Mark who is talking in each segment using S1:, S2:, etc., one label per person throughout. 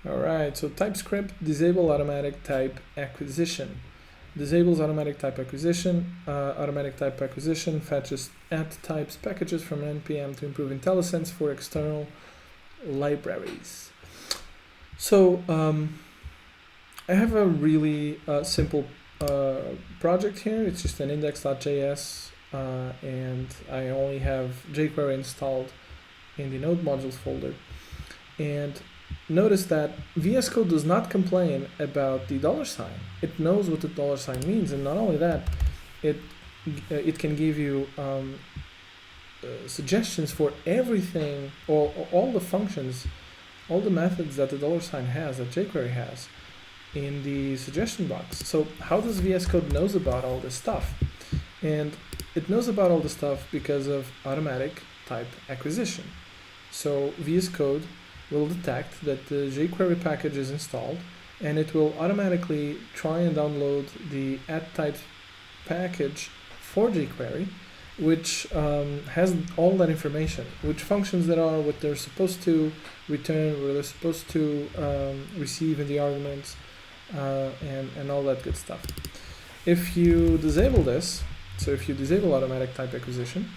S1: All right, so TypeScript disable automatic type acquisition. Disables automatic type acquisition. Automatic type acquisition fetches at types packages from npm to improve IntelliSense for external libraries. So I have a really simple project here. It's just an index.js, and I only have jQuery installed in the node modules folder. And notice that VS Code does not complain about the $sign. It knows what the $sign means, and not only that, it can give you suggestions for everything, all the functions, all the methods that the $sign has, that jQuery has, in the suggestion box. So how does VS Code knows about all this stuff? And it knows about all this stuff because of automatic type acquisition. So VS Code will detect that the jQuery package is installed, and it will automatically try and download the @types package for jQuery, which has all that information, which functions that are, what they're supposed to return, what they're supposed to receive in the arguments, and all that good stuff. If you disable this, so if you disable automatic type acquisition,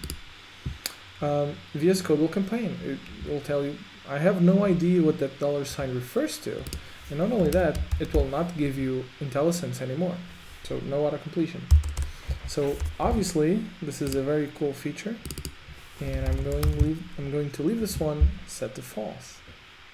S1: VS Code will complain. It will tell you, I have no idea what that $sign refers to. And not only that, it will not give you IntelliSense anymore. So no auto completion. So obviously this is a very cool feature, and I'm going to leave this one set to false.